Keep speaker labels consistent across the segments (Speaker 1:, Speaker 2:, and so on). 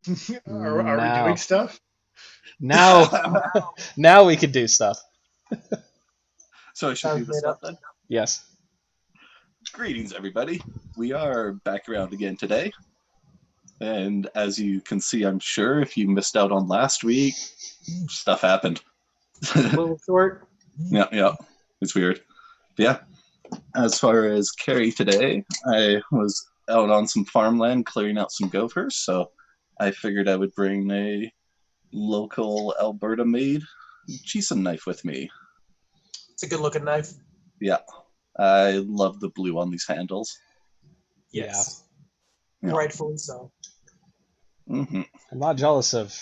Speaker 1: Are we doing
Speaker 2: Now,
Speaker 1: stuff?
Speaker 2: now, now we can do stuff.
Speaker 3: So I should do
Speaker 4: Sounds
Speaker 3: the
Speaker 4: made
Speaker 3: stuff
Speaker 4: up.
Speaker 3: then.
Speaker 2: Yes.
Speaker 3: Greetings, everybody. We are back around again today. And as you can see, I'm sure if you missed out on last week, stuff happened.
Speaker 4: A little short.
Speaker 3: Yeah, it's weird. But yeah, as far as Carrie today, I was out on some farmland clearing out some gophers, so I figured I would bring a local Alberta-made Cheesun knife with me.
Speaker 4: It's a good looking knife.
Speaker 3: Yeah, I love the blue on these handles.
Speaker 4: Yes.
Speaker 3: Yeah.
Speaker 4: Rightfully so.
Speaker 3: Mm-hmm.
Speaker 2: I'm not jealous of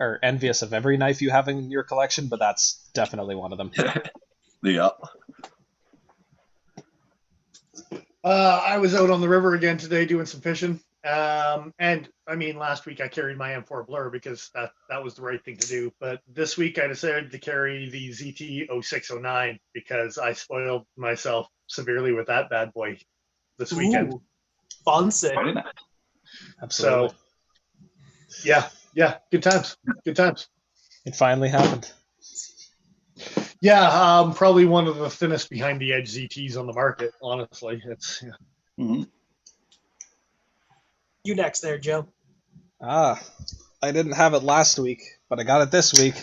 Speaker 2: or envious of every knife you have in your collection, but that's definitely one of them.
Speaker 3: Yeah.
Speaker 1: I was out on the river again today doing some fishing. And I mean, last week I carried my M4 Blur because that was the right thing to do. But this week I decided to carry the ZT 0609 because I spoiled myself severely with that bad boy this weekend.
Speaker 4: Ooh, fancy.
Speaker 3: Very nice.
Speaker 2: Absolutely.
Speaker 1: So, yeah, good times. Good times.
Speaker 2: It finally happened.
Speaker 1: Yeah, probably one of the thinnest behind the edge ZTs on the market, honestly. It's
Speaker 3: Mm-hmm.
Speaker 4: You next there, Joe.
Speaker 2: I didn't have it last week, but I got it this week.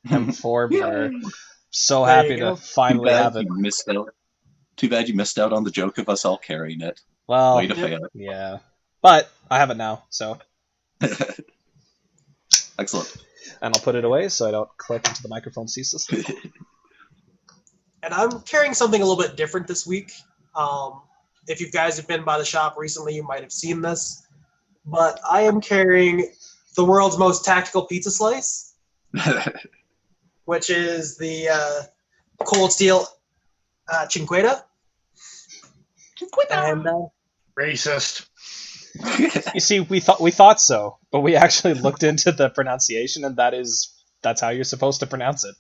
Speaker 2: M4 Blur. So
Speaker 4: There
Speaker 2: happy
Speaker 4: you go.
Speaker 2: to finally have it.
Speaker 3: You missed out. Too bad you missed out on the joke of us all carrying it.
Speaker 2: Well,
Speaker 3: Way to fail.
Speaker 2: yeah. But I have it now, so.
Speaker 3: Excellent.
Speaker 2: And I'll put it away so I don't click into the microphone ceaselessly.
Speaker 4: And I'm carrying something a little bit different this week. If you guys have been by the shop recently, you might have seen this. But I am carrying the world's most tactical pizza slice, which is the Cold Steel Cinquetta. And
Speaker 1: racist.
Speaker 2: You see, we thought so, but we actually looked into the pronunciation, and that's how you're supposed to pronounce it.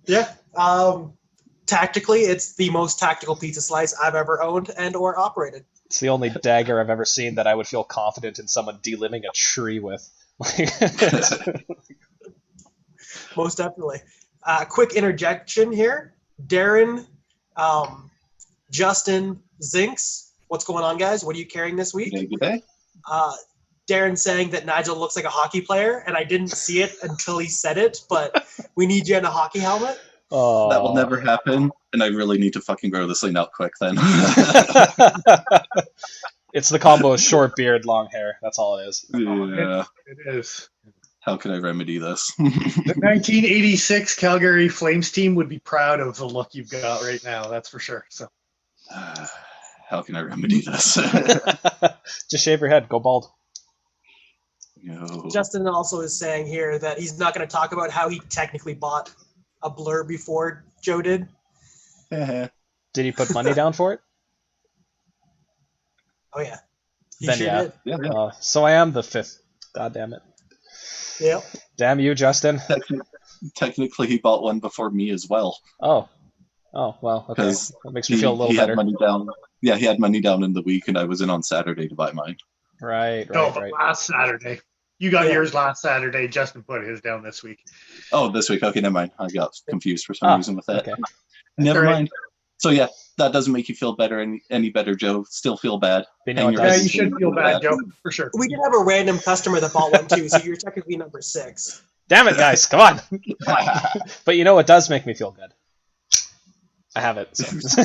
Speaker 4: yeah. Tactically, it's the most tactical pizza slice I've ever owned and or operated.
Speaker 2: It's the only dagger I've ever seen that I would feel confident in someone delimbing a tree with.
Speaker 4: Most definitely. Quick interjection here. Darren, Justin, Zinks, what's going on, guys? What are you carrying this week?
Speaker 3: Good day.
Speaker 4: Darren saying that Nigel looks like a hockey player, and I didn't see it until he said it, but we need you in a hockey helmet.
Speaker 2: Oh.
Speaker 3: That will never happen, and I really need to fucking grow this thing out quick then.
Speaker 2: It's the combo of short beard, long hair. That's all it is.
Speaker 3: Yeah.
Speaker 1: It is.
Speaker 3: How can I remedy this?
Speaker 1: The 1986 Calgary Flames team would be proud of the look you've got right now. That's for sure. So,
Speaker 3: How can I remedy this?
Speaker 2: Just shave your head. Go bald.
Speaker 3: No.
Speaker 4: Justin also is saying here that he's not going to talk about how he technically bought a Blur before Joe did.
Speaker 2: Did he put money down for it?
Speaker 4: Oh, yeah. He
Speaker 2: Then
Speaker 4: sure
Speaker 2: yeah.
Speaker 4: did.
Speaker 3: Yeah.
Speaker 2: So I am the fifth. God damn it.
Speaker 4: Yep.
Speaker 2: Damn you, Justin.
Speaker 3: Technically, he bought one before me as well.
Speaker 2: Oh, well, okay.
Speaker 3: 'Cause
Speaker 2: That makes me feel a little
Speaker 3: he
Speaker 2: better.
Speaker 3: had money down. Yeah, he had money down in the week, and I was in on Saturday to buy mine.
Speaker 2: Right.
Speaker 1: but last Saturday. You got yours last Saturday. Justin put his down this week.
Speaker 3: Oh, this week. Okay, never mind. I got confused for some reason with that.
Speaker 2: Okay.
Speaker 3: Never
Speaker 1: All right.
Speaker 3: mind. So yeah, that doesn't make you feel better any better, Joe. Still feel bad.
Speaker 2: You know what
Speaker 1: Yeah,
Speaker 2: does?
Speaker 1: you should feel bad, Joe, for sure.
Speaker 4: We did have a random customer that bought one, too, so you're technically number 6.
Speaker 2: Damn it, guys! Come on. But you know what does make me feel good? I have it. So.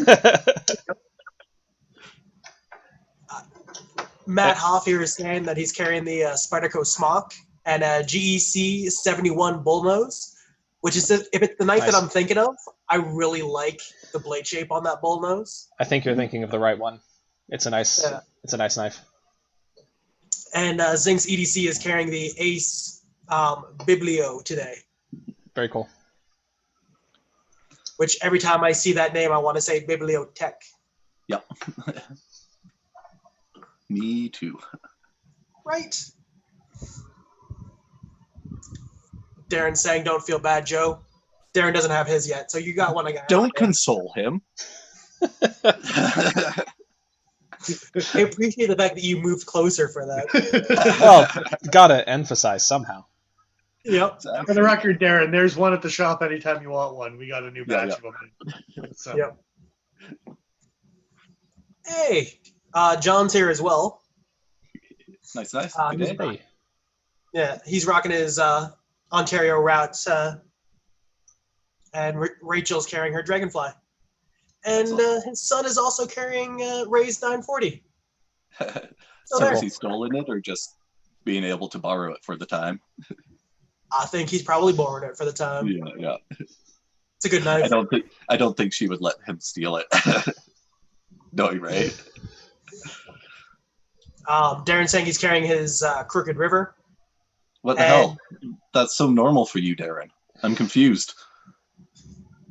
Speaker 4: Matt Hoff here is saying that he's carrying the Spyderco Smock and a GEC 71 Bullnose, which is, if it's the knife
Speaker 2: Nice.
Speaker 4: that I'm thinking of, I really like the blade shape on that bullnose.
Speaker 2: I think you're thinking of the right one. It's a nice.
Speaker 4: Yeah.
Speaker 2: It's a nice knife.
Speaker 4: And Zink's EDC is carrying the Ace Biblio today,
Speaker 2: Very cool.
Speaker 4: which every time I see that name, I want to say Bibliotech.
Speaker 3: Yep. Me too.
Speaker 4: Right. Darren saying, "Don't feel bad, Joe." Darren doesn't have his yet, so you got one. I got.
Speaker 3: Don't console him.
Speaker 4: I appreciate the fact that you moved closer for that.
Speaker 2: Well, gotta emphasize somehow.
Speaker 4: Yep.
Speaker 1: For the record, Darren, there's one at the shop anytime you want one. We got a new batch of them. So.
Speaker 4: Yep. Hey, John's here as well.
Speaker 3: Nice. Good
Speaker 4: he's-
Speaker 3: day.
Speaker 2: Hey,
Speaker 4: Yeah, he's rocking his Ontario route, and Rachel's carrying her Dragonfly. And his son is also carrying Ray's 940.
Speaker 3: So
Speaker 4: there.
Speaker 3: has he stolen it or just being able to borrow it for the time?
Speaker 4: I think he's probably borrowing it for the time.
Speaker 3: Yeah.
Speaker 4: It's a good knife.
Speaker 3: I don't think she would let him steal it. No, right?
Speaker 4: Darren's saying he's carrying his Crooked River.
Speaker 3: What the hell? That's so normal for you, Darren. I'm confused.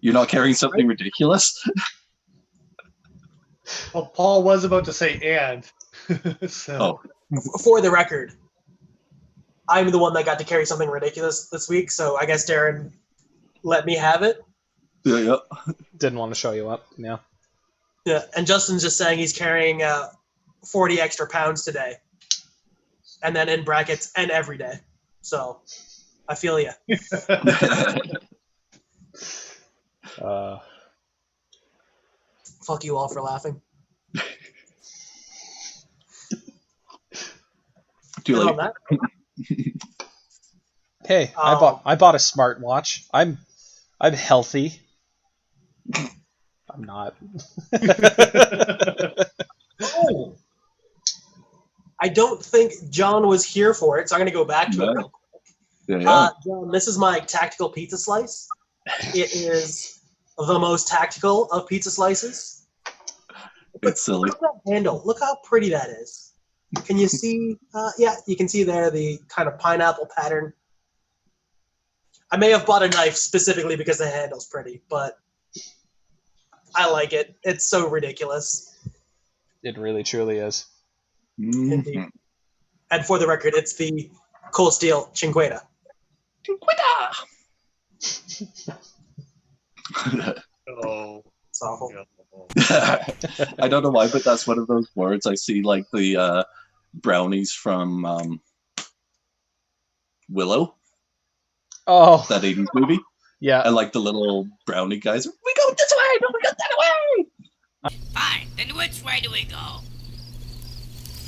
Speaker 3: You're not carrying something ridiculous?
Speaker 1: Well, Paul was about to say and. So.
Speaker 4: For the record, I'm the one that got to carry something ridiculous this week, so I guess Darren let me have it.
Speaker 3: Yeah.
Speaker 2: didn't want to show you up. Yeah.
Speaker 4: Yeah, and Justin's just saying he's carrying 40 extra pounds today. And then in brackets, and every day. So, I feel you. Fuck you all for laughing.
Speaker 3: Too
Speaker 4: And
Speaker 3: late.
Speaker 4: on that,
Speaker 2: Hey, I bought a smartwatch. I'm healthy. I'm not.
Speaker 4: oh, I don't think John was here for it, so I'm going to go back to it. Real quick.
Speaker 3: Yeah.
Speaker 4: John, this is my tactical pizza slice. It is the most tactical of pizza slices.
Speaker 3: It's silly.
Speaker 4: Look at that handle. Look how pretty that is. Can you see? Yeah, you can see there the kind of pineapple pattern. I may have bought a knife specifically because the handle's pretty, but I like it. It's so ridiculous.
Speaker 2: It really truly is.
Speaker 3: Mhm.
Speaker 4: And for the record, it's the Cold Steel Cinquetta.
Speaker 1: Oh.
Speaker 4: It's awful.
Speaker 3: I don't know why, but that's one of those words I see, like the brownies from Willow,
Speaker 2: Oh,
Speaker 3: that 80s movie,
Speaker 2: yeah.
Speaker 3: and like the little brownie guys. We go this way, no, we go that way.
Speaker 5: Fine, then which way do we go?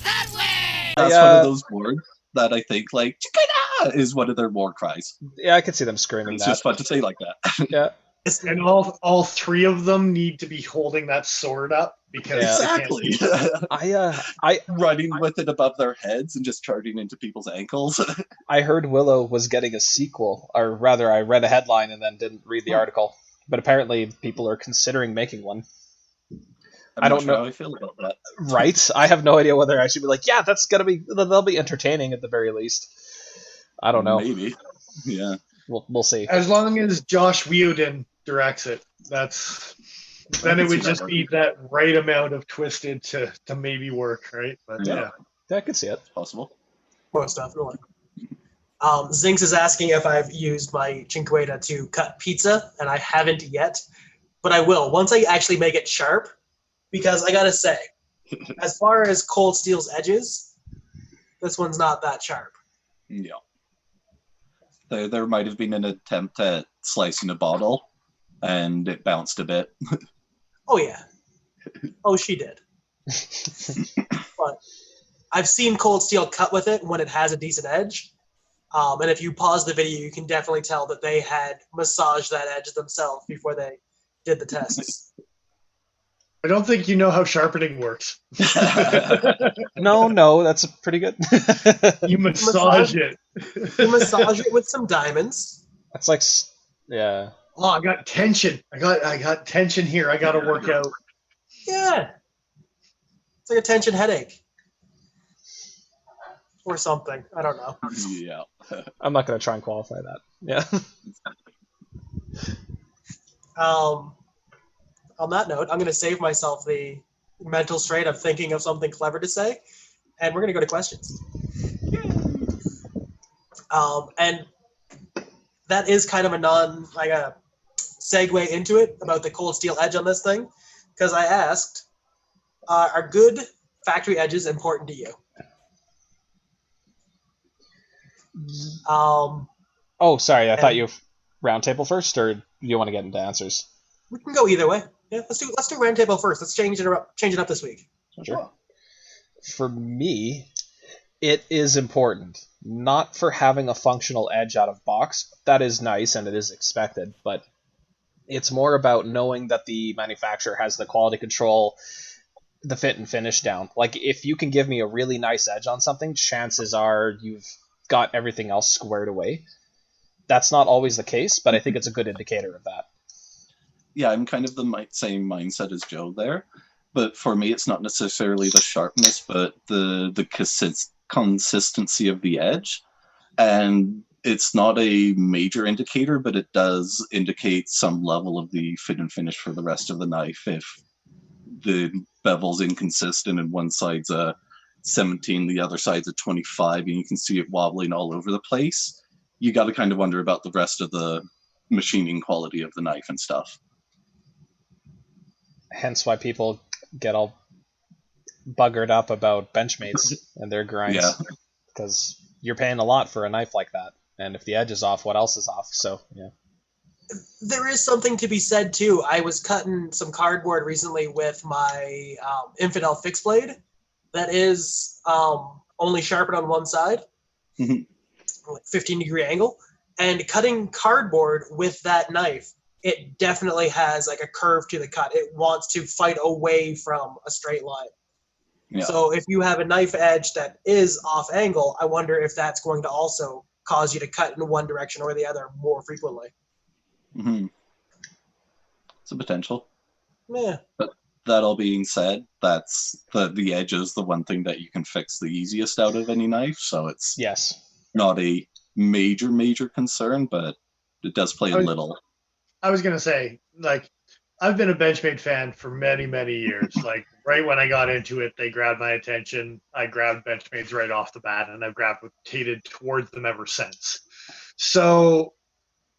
Speaker 5: That way!
Speaker 3: That's one of those words that I think like "Chickada" is one of their war cries.
Speaker 2: Yeah, I could see them screaming
Speaker 3: It's
Speaker 2: that.
Speaker 3: just fun to say like that.
Speaker 2: Yeah.
Speaker 1: And all three of them need to be holding that sword up because
Speaker 2: Yeah.
Speaker 3: Exactly.
Speaker 2: I
Speaker 3: Running with it above their heads and just charging into people's ankles.
Speaker 2: I heard Willow was getting a sequel, or rather, I read a headline and then didn't read the article. But apparently, people are considering making one.
Speaker 3: I don't
Speaker 2: don't
Speaker 3: know
Speaker 2: know.
Speaker 3: how I feel about that.
Speaker 2: Right? I have no idea whether I should be like, yeah, that's gonna be. They'll be entertaining at the very least. I don't know.
Speaker 3: Maybe. Yeah.
Speaker 2: We'll see.
Speaker 1: as long as Josh Whedon directs it, then it would just be that right amount of twisted to maybe work, right? But
Speaker 3: Yeah.
Speaker 2: Yeah, I could see it.
Speaker 3: Possible.
Speaker 4: Most definitely. Zinx is asking if I've used my Cinquetta to cut pizza, and I haven't yet, but I will once I actually make it sharp. Because I gotta say, as far as Cold Steel's edges, this one's not that sharp.
Speaker 3: Yeah. There might have been an attempt at slicing a bottle, and it bounced a bit.
Speaker 4: Oh yeah. Oh, she did. But I've seen Cold Steel cut with it when it has a decent edge. And if you pause the video, you can definitely tell that they had massaged that edge themselves before they did the tests.
Speaker 1: I don't think you know how sharpening works.
Speaker 2: No, that's pretty good.
Speaker 1: You massage it.
Speaker 4: You massage it with some diamonds.
Speaker 2: That's like, yeah.
Speaker 1: Oh, I got tension. I got tension here. I got to work out.
Speaker 4: Yeah. It's like a tension headache. Or something. I don't know.
Speaker 3: Yeah.
Speaker 2: I'm not gonna try and qualify that. Yeah.
Speaker 4: On that note, I'm going to save myself the mental strain of thinking of something clever to say, and we're going to go to questions. And that is kind of a segue into it about the Cold Steel edge on this thing, because I asked, are good factory edges important to you? Um,
Speaker 2: Oh, sorry. I thought
Speaker 4: And-
Speaker 2: you round table first, or do you want to get into answers?
Speaker 4: we can go either way. Yeah, let's do round table first. Let's change it up this week.
Speaker 2: Sure. For me, it is important. Not for having a functional edge out of box. That is nice and it is expected, but it's more about knowing that the manufacturer has the quality control, the fit and finish down. Like, if you can give me a really nice edge on something, chances are you've got everything else squared away. That's not always the case, but I think it's a good indicator of that.
Speaker 3: Yeah, I'm kind of the same mindset as Joe there. But for me, it's not necessarily the sharpness, but the consistency of the edge. And it's not a major indicator, but it does indicate some level of the fit and finish for the rest of the knife. If the bevel's inconsistent and one side's a 17, the other side's a 25, and you can see it wobbling all over the place, you got to kind of wonder about the rest of the machining quality of the knife and stuff.
Speaker 2: Hence why people get all buggered up about Benchmates and their grinds.
Speaker 3: Yeah.
Speaker 2: Because you're paying a lot for a knife like that. And if the edge is off, what else is off? So, yeah.
Speaker 4: There is something to be said, too. I was cutting some cardboard recently with my Infidel fixed blade that is only sharpened on one side,
Speaker 3: Mhm.
Speaker 4: like 15-degree angle. And cutting cardboard with that knife, it definitely has like a curve to the cut. It wants to fight away from a straight line.
Speaker 3: Yeah.
Speaker 4: So if you have a knife edge that is off angle, I wonder if that's going to also cause you to cut in one direction or the other more frequently.
Speaker 3: Mm-hmm. It's a potential.
Speaker 4: Yeah.
Speaker 3: But that all being said, that's the edge is the one thing that you can fix the easiest out of any knife. So it's
Speaker 2: Yes.
Speaker 3: not a major concern, but it does play a little.
Speaker 1: I was gonna say, like, I've been a Benchmade fan for many years. Like, right when I got into it, they grabbed my attention. I grabbed Benchmades right off the bat, and I've gravitated towards them ever since. So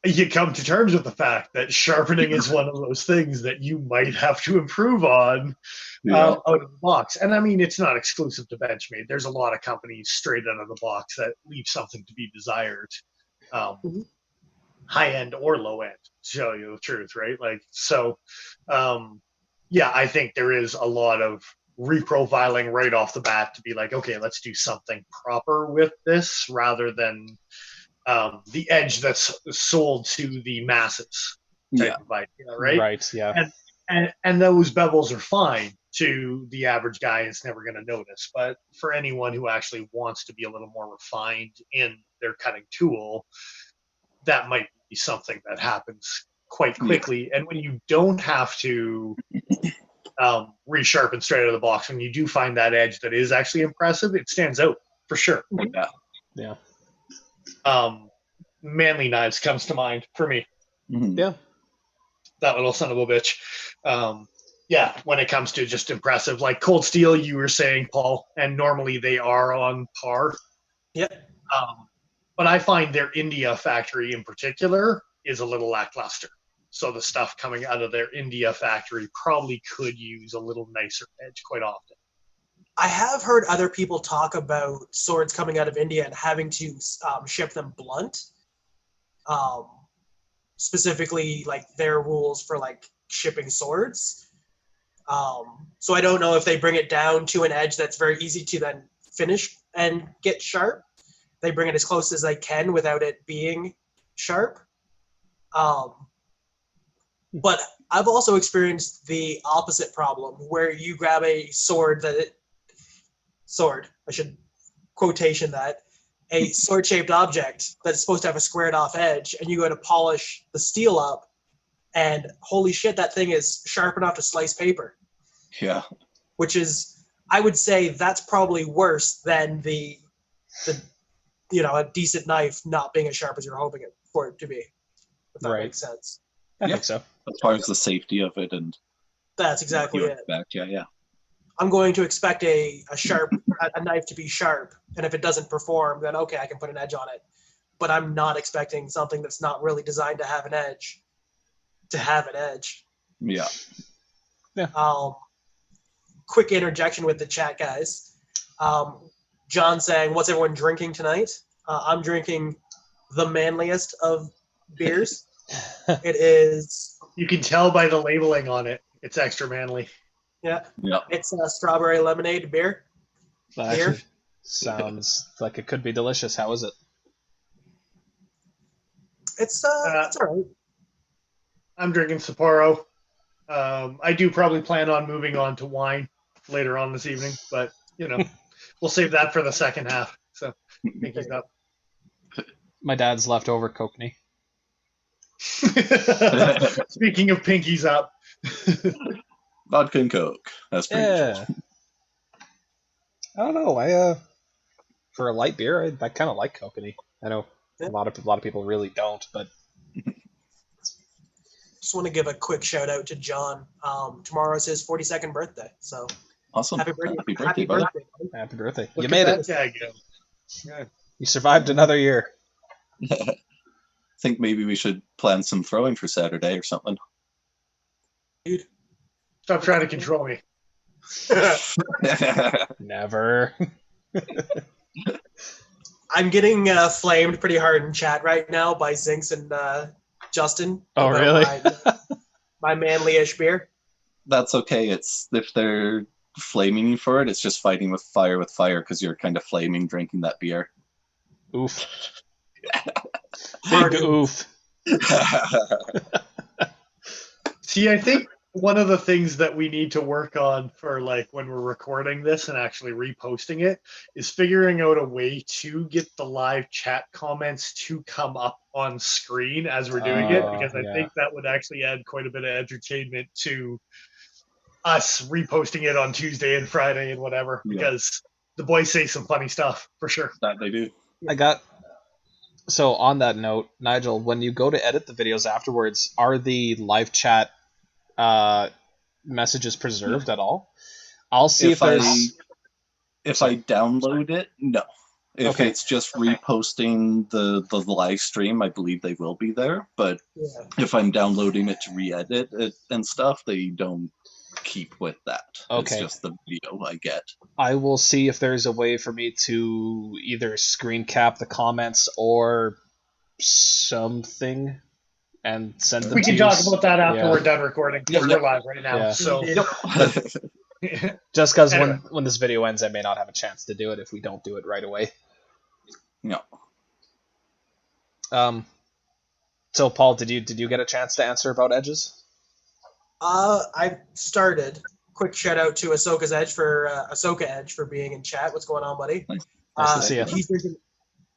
Speaker 1: you come to terms with the fact that sharpening is one of those things that you might have to improve on out of the box. And I mean, it's not exclusive to Benchmade. There's a lot of companies straight out of the box that leave something to be desired. High end or low end, to tell you the truth, right? Like, so, yeah, I think there is a lot of reprofiling right off the bat to be like, okay, let's do something proper with this rather than the edge that's sold to the masses type of idea, right?
Speaker 2: Right, yeah.
Speaker 1: And those bevels are fine to the average guy, it's never going to notice. But for anyone who actually wants to be a little more refined in their cutting tool, that might be something that happens quite quickly. And when you don't have to resharpen straight out of the box, when you do find that edge that is actually impressive, it stands out for sure.
Speaker 2: Yeah.
Speaker 1: Manly knives comes to mind for me.
Speaker 3: Mm-hmm.
Speaker 2: Yeah.
Speaker 1: That little son of a bitch. Yeah, when it comes to just impressive, like cold steel, you were saying, Paul, and normally they are on par.
Speaker 4: Yep.
Speaker 1: But I find their India factory in particular is a little lackluster. So the stuff coming out of their India factory probably could use a little nicer edge quite often.
Speaker 4: I have heard other people talk about swords coming out of India and having to ship them blunt. Specifically, like their rules for like shipping swords. So I don't know if they bring it down to an edge that's very easy to then finish and get sharp. They bring it as close as they can without it being sharp. But I've also experienced the opposite problem where you grab a sword I should quotation that, a sword-shaped object that's supposed to have a squared-off edge, and you go to polish the steel up, and holy shit, that thing is sharp enough to slice paper.
Speaker 3: Yeah.
Speaker 4: Which is, I would say that's probably worse than the a decent knife not being as sharp as you're hoping it for it to be. If that makes sense.
Speaker 2: I think so.
Speaker 3: As far as the safety of it and
Speaker 4: that's exactly it.
Speaker 3: Yeah.
Speaker 4: I'm going to expect a knife to be sharp, and if it doesn't perform, then okay, I can put an edge on it. But I'm not expecting something that's not really designed to have an edge to have an edge.
Speaker 3: Yeah.
Speaker 4: quick interjection with the chat, guys. John saying, "What's everyone drinking tonight?" I'm drinking the manliest of beers. It is.
Speaker 1: You can tell by the labeling on it. It's extra manly.
Speaker 4: Yeah.
Speaker 3: Yeah.
Speaker 4: It's a strawberry lemonade beer.
Speaker 2: That
Speaker 4: Beer.
Speaker 2: actually sounds like it could be delicious. How is it?
Speaker 4: It's all right.
Speaker 1: I'm drinking Sapporo. I do probably plan on moving on to wine later on this evening, but we'll save that for the second half. So pinkies up.
Speaker 2: My dad's leftover Pokey.
Speaker 1: Speaking of pinkies up.
Speaker 3: Vodka and Coke. That's pretty
Speaker 2: Yeah.
Speaker 3: usual.
Speaker 2: I don't know. For a light beer, I kind of like Pokey. I know
Speaker 4: Yeah.
Speaker 2: a lot of people really don't, but
Speaker 4: Just want to give a quick shout out to John. Tomorrow's his 42nd birthday, so
Speaker 3: Awesome.
Speaker 4: happy birthday,
Speaker 3: Happy birthday, buddy.
Speaker 4: buddy.
Speaker 2: happy birthday!
Speaker 1: Look
Speaker 2: You
Speaker 1: at
Speaker 2: made
Speaker 1: that
Speaker 2: it.
Speaker 1: guy go. Yeah.
Speaker 2: You survived another year.
Speaker 3: Think maybe we should plan some throwing for Saturday or something.
Speaker 4: Dude.
Speaker 1: Stop trying to control me.
Speaker 2: Never.
Speaker 4: I'm getting flamed pretty hard in chat right now by Zinx and Justin.
Speaker 2: Oh,
Speaker 4: about
Speaker 2: really?
Speaker 4: My manly-ish beer.
Speaker 3: That's okay. It's if they're flaming you for it, it's just fighting with fire because you're kind of flaming drinking that beer.
Speaker 2: Oof. Big
Speaker 4: Pardon.
Speaker 2: oof.
Speaker 1: See, I think one of the things that we need to work on for like when we're recording this and actually reposting it is figuring out a way to get the live chat comments to come up on screen as we're doing it, because I
Speaker 2: yeah.
Speaker 1: think that would actually add quite a bit of entertainment to us reposting it on Tuesday and Friday and whatever,
Speaker 3: Yeah.
Speaker 1: because the boys say some funny stuff for sure.
Speaker 3: That they do.
Speaker 2: So on that note, Nigel, when you go to edit the videos afterwards, are the live chat messages preserved at all? I'll see if there's.
Speaker 3: If I download it, no. If
Speaker 2: Okay.
Speaker 3: it's just reposting the live stream, I believe they will be there. But
Speaker 4: Yeah.
Speaker 3: if I'm downloading it to re-edit it and stuff, they don't keep with that.
Speaker 2: Okay.
Speaker 3: It's just the video I get.
Speaker 2: I will see if there's a way for me to either screen cap the comments or something and send them
Speaker 1: We
Speaker 2: to
Speaker 1: can
Speaker 2: you.
Speaker 1: talk about that after
Speaker 2: Yeah.
Speaker 1: we're done recording, because
Speaker 3: Yep.
Speaker 1: we're live right now.
Speaker 2: Yeah.
Speaker 1: So
Speaker 2: Just because
Speaker 1: Anyway.
Speaker 2: when this video ends, I may not have a chance to do it if we don't do it right away.
Speaker 3: No.
Speaker 2: So Paul, did you get a chance to answer about edges?
Speaker 4: I started. Quick shout out to Ahsoka Edge for being in chat. What's going on, buddy?
Speaker 2: Nice to see you.
Speaker 4: He's drinking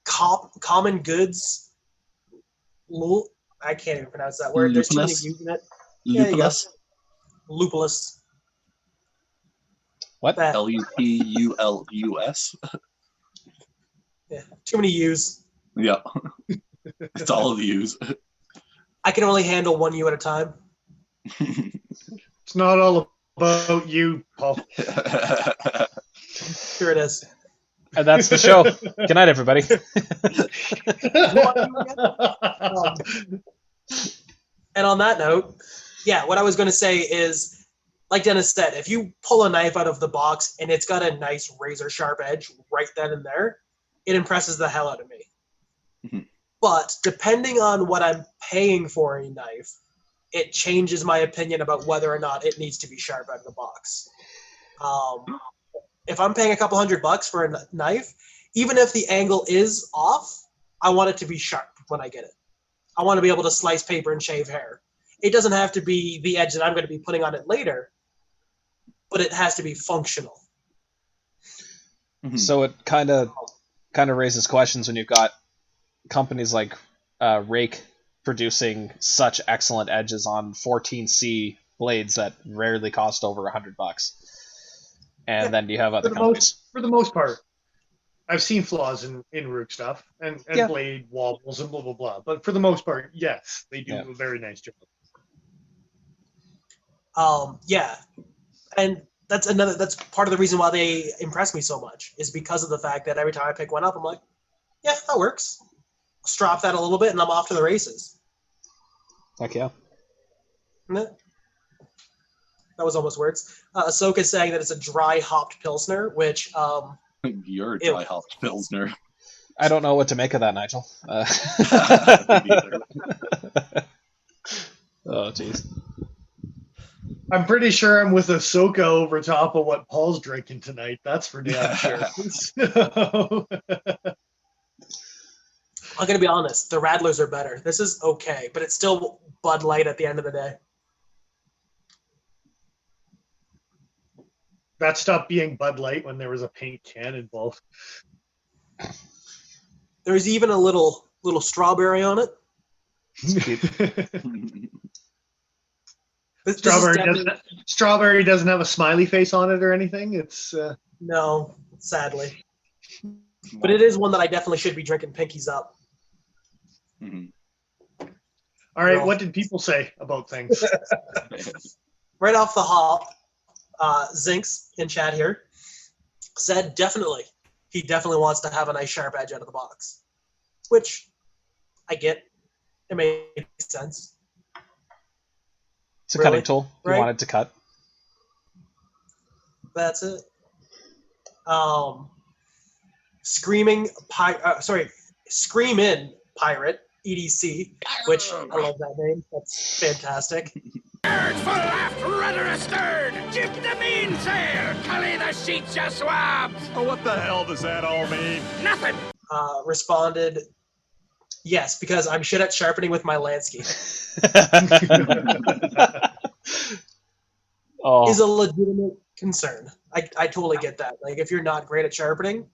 Speaker 4: Common Goods. I can't even pronounce that word. There's too many
Speaker 3: Lupulus?
Speaker 4: U's in it. Yeah, you
Speaker 3: Lupulus?
Speaker 4: Lupulus.
Speaker 2: What?
Speaker 4: That,
Speaker 3: Lupulus?
Speaker 4: yeah, too many U's.
Speaker 3: Yeah. It's all the U's.
Speaker 4: I can only handle one U at a time.
Speaker 1: it's not all about you, Paul.
Speaker 4: Here it is.
Speaker 2: And that's the show. Good night, everybody.
Speaker 4: And on that note, yeah, what I was going to say is, like Dennis said, if you pull a knife out of the box and it's got a nice razor sharp edge right then and there, it impresses the hell out of me.
Speaker 3: Mhm.
Speaker 4: But depending on what I'm paying for a knife, it changes my opinion about whether or not it needs to be sharp out of the box. If I'm paying a couple $100 for a knife, even if the angle is off, I want it to be sharp when I get it. I want to be able to slice paper and shave hair. It doesn't have to be the edge that I'm going to be putting on it later, but it has to be functional.
Speaker 2: So it kind of raises questions when you've got companies like Rake producing such excellent edges on 14C blades that rarely cost over $100, and then you have other companies.
Speaker 1: For the most part, I've seen flaws in Rook stuff and
Speaker 2: Yeah.
Speaker 1: blade wobbles and blah blah blah. But for the most part, yes, they do
Speaker 2: Yeah.
Speaker 1: a very nice job.
Speaker 4: Yeah, and that's part of the reason why they impress me so much is because of the fact that every time I pick one up, I'm like, yeah, that works. Strop that a little bit, and I'm off to the races.
Speaker 2: Heck yeah.
Speaker 4: Isn't it? That was almost words. Ahsoka's saying that it's a dry hopped pilsner, which
Speaker 3: You're a dry hopped pilsner.
Speaker 2: I don't know what to make of that, Nigel. Oh, jeez.
Speaker 1: I'm pretty sure I'm with Ahsoka over top of what Paul's drinking tonight. That's for damn sure. So-
Speaker 4: I'm gonna be honest, the Radlers are better. This is okay, but it's still Bud Light at the end of the day.
Speaker 1: that stopped being Bud Light when there was a pink can involved.
Speaker 4: There's even a little strawberry on it. This is
Speaker 1: Strawberry doesn't have a smiley face on it or anything. It's
Speaker 4: no, sadly, but it is one that I definitely should be drinking pinkies up.
Speaker 3: Mhm.
Speaker 1: all right.
Speaker 4: Well-
Speaker 1: What did people say about things?
Speaker 4: Right off the hop, Zinx in chat here said definitely. He definitely wants to have a nice sharp edge out of the box, which I get. It makes sense.
Speaker 2: It's a
Speaker 4: Really?
Speaker 2: cutting tool. You
Speaker 4: Right?
Speaker 2: want it to cut.
Speaker 4: That's it. Scream in pirate EDC, which I love that name. That's fantastic.
Speaker 5: Birds full aft, rudder astern! Dip the mainsail! Cully the sheets, ya swabs!
Speaker 6: Oh, what the hell does that all mean?
Speaker 5: Nothing!
Speaker 4: Responded, yes, because I'm shit at sharpening with my landscape.
Speaker 2: Oh,
Speaker 4: Is a legitimate concern. I totally get that. Like, if you're not great at sharpening,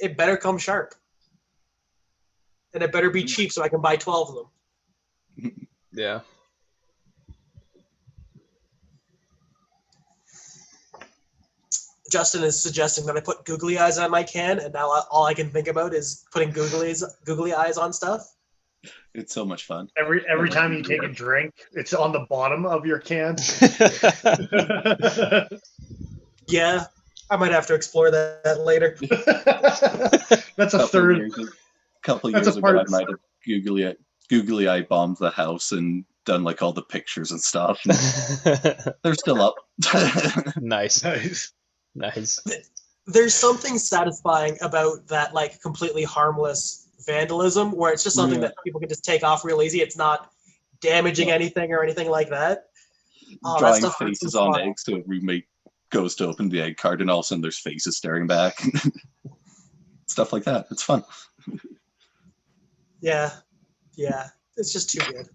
Speaker 4: it better come sharp. And it better be cheap so I can buy 12 of them.
Speaker 2: yeah.
Speaker 4: Justin is suggesting that I put googly eyes on my can, and now all I can think about is putting googly eyes on stuff.
Speaker 3: It's so much fun.
Speaker 1: Every time you take a drink, it's on the bottom of your can.
Speaker 4: Yeah, I might have to explore that later.
Speaker 1: That's a third.
Speaker 3: Couple
Speaker 1: That's a
Speaker 3: years
Speaker 1: part
Speaker 3: ago, I
Speaker 1: of-
Speaker 3: might have googly eye bombed the house and done like all the pictures and stuff. They're still up.
Speaker 2: Nice.
Speaker 1: Nice.
Speaker 2: Nice.
Speaker 4: There's something satisfying about that, like, completely harmless vandalism, where it's just something
Speaker 3: Yeah.
Speaker 4: that people can just take off real easy. It's not damaging anything or anything like that. Oh, that
Speaker 3: Drawing
Speaker 4: stuff hurts
Speaker 3: faces
Speaker 4: so
Speaker 3: on
Speaker 4: much.
Speaker 3: eggs, so a roommate goes to open the egg cart and all of a sudden there's faces staring back. Stuff like that. It's fun.
Speaker 4: Yeah, it's just too good.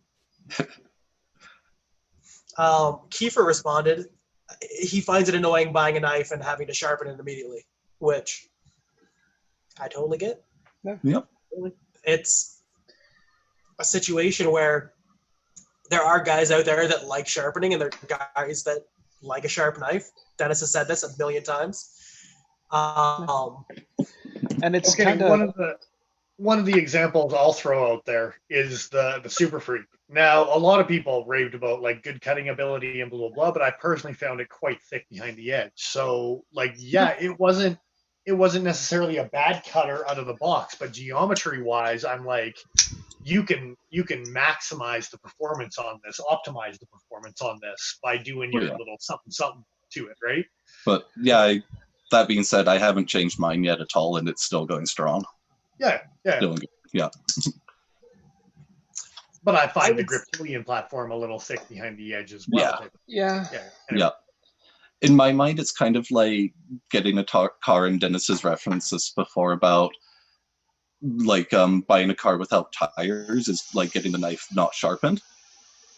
Speaker 4: Kiefer responded, he finds it annoying buying a knife and having to sharpen it immediately, which I totally get.
Speaker 3: Yep.
Speaker 4: It's a situation where there are guys out there that like sharpening, and there are guys that like a sharp knife. Dennis has said this a million times.
Speaker 2: And it's
Speaker 1: Okay,
Speaker 2: kind of
Speaker 1: one of the examples I'll throw out there is the Super Freak. Now, a lot of people raved about like good cutting ability and blah blah blah, but I personally found it quite thick behind the edge. So, like, yeah, it wasn't necessarily a bad cutter out of the box, but geometry wise, I'm like, you can maximize the performance on this, optimize the performance on this by doing your
Speaker 3: Yeah.
Speaker 1: little something to it, right?
Speaker 3: But yeah, that being said, I haven't changed mine yet at all, and it's still going strong.
Speaker 1: Yeah.
Speaker 3: Doing good. Yeah.
Speaker 1: But I find the Griptilian platform a little thick behind the edge as well.
Speaker 2: yeah.
Speaker 1: Yeah.
Speaker 3: Yeah. In my mind, it's kind of like getting a car, and Dennis's referenced this before about like buying a car without tires is like getting the knife not sharpened.